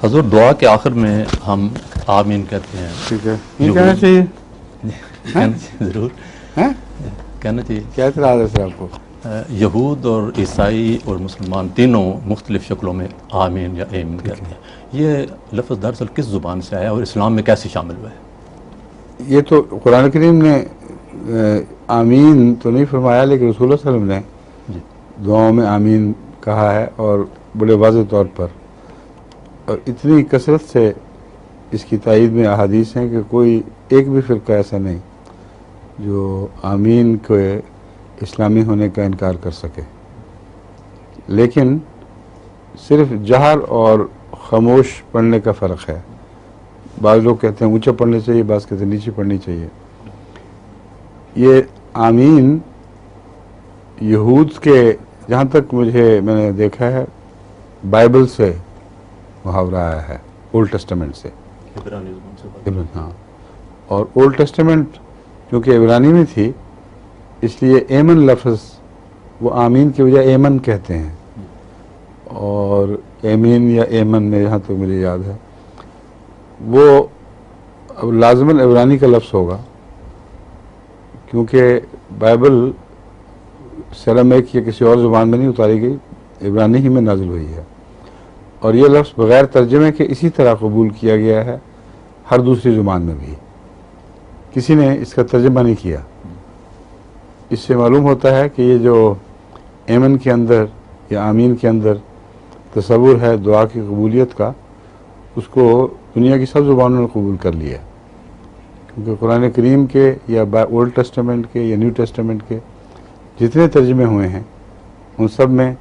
حضور دعا کے آخر میں ہم آمین کہتے ہیں. ٹھیک ہے، یہ کہنا چاہیے. کہنا چاہیے ضرور ہیں کہنا چاہیے. کیا اعتراض ہے سر آپ کو؟ یہود اور عیسائی اور مسلمان تینوں مختلف شکلوں میں آمین یا ایمن کہتے ہیں. یہ لفظ دراصل کس زبان سے آیا اور اسلام میں کیسے شامل ہوا ہے؟ یہ تو قرآن کریم نے آمین تو نہیں فرمایا، لیکن رسول اللہ صلی اللہ علیہ وسلم نے جی دعاؤں میں آمین کہا ہے، اور بڑے واضح طور پر. اور اتنی کثرت سے اس کی تائید میں احادیث ہیں کہ کوئی ایک بھی فرقہ ایسا نہیں جو آمین کے اسلامی ہونے کا انکار کر سکے. لیکن صرف جہر اور خاموش پڑھنے کا فرق ہے. بعض لوگ کہتے ہیں اونچا پڑھنا چاہیے، بعض کہتے ہیں نیچے پڑھنی چاہیے. یہ آمین یہود کے، جہاں تک میں نے دیکھا ہے، بائبل سے محاورہ آیا ہے، اولڈ ٹیسٹمنٹ سے. ہاں، اور اولڈ ٹیسٹمنٹ چونکہ عبرانی میں تھی، اس لیے ایمن لفظ وہ آمین کی وجہ ایمن کہتے ہیں. اور ایمین یا ایمن میں جہاں تک مجھے یاد ہے وہ اب لازماً عبرانی کا لفظ ہوگا، کیونکہ بائبل سیرمیک یا کسی اور زبان میں نہیں اتاری گئی، عبرانی ہی میں نازل ہوئی ہے. اور یہ لفظ بغیر ترجمے کے اسی طرح قبول کیا گیا ہے ہر دوسری زبان میں بھی. کسی نے اس کا ترجمہ نہیں کیا. اس سے معلوم ہوتا ہے کہ یہ جو ایمن کے اندر یا آمین کے اندر تصور ہے دعا کی قبولیت کا، اس کو دنیا کی سب زبانوں نے قبول کر لیا. کیونکہ قرآن کریم کے یا اولڈ ٹیسٹمنٹ کے یا نیو ٹیسٹمنٹ کے جتنے ترجمے ہوئے ہیں ان سب میں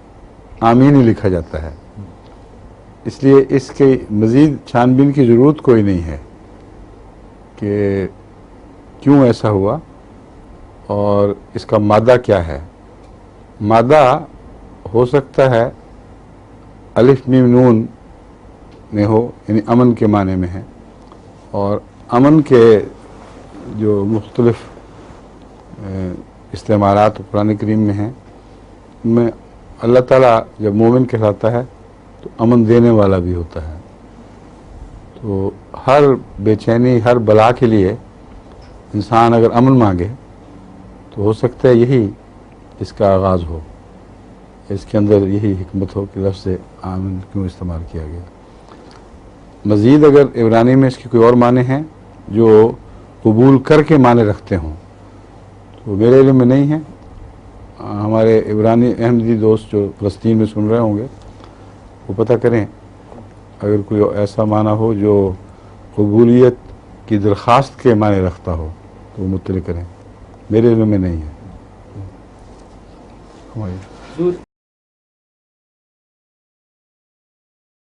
آمین ہی لکھا جاتا ہے. اس لیے اس کے مزید چھان بین کی ضرورت کوئی نہیں ہے کہ کیوں ایسا ہوا اور اس کا مادہ کیا ہے. مادہ ہو سکتا ہے الف میم نون میں ہو، یعنی امن کے معنی میں ہے. اور امن کے جو مختلف استعمالات قرآن کریم میں ہیں، ان میں اللہ تعالیٰ جب مومن کہلاتا ہے تو امن دینے والا بھی ہوتا ہے. تو ہر بے چینی، ہر بلا کے لیے انسان اگر امن مانگے تو ہو سکتا ہے یہی اس کا آغاز ہو، اس کے اندر یہی حکمت ہو کہ لفظ آمن کیوں استعمال کیا گیا. مزید اگر عبرانی میں اس کے کوئی اور معنی ہیں جو قبول کر کے معنی رکھتے ہوں تو میرے علم میں نہیں ہیں. ہمارے عبرانی احمدی دوست جو فلسطین میں سن رہے ہوں گے وہ پتہ کریں اگر کوئی ایسا معنی ہو جو قبولیت کی درخواست کے معنی رکھتا ہو تو وہ مطلع کریں. میرے علم میں نہیں ہے.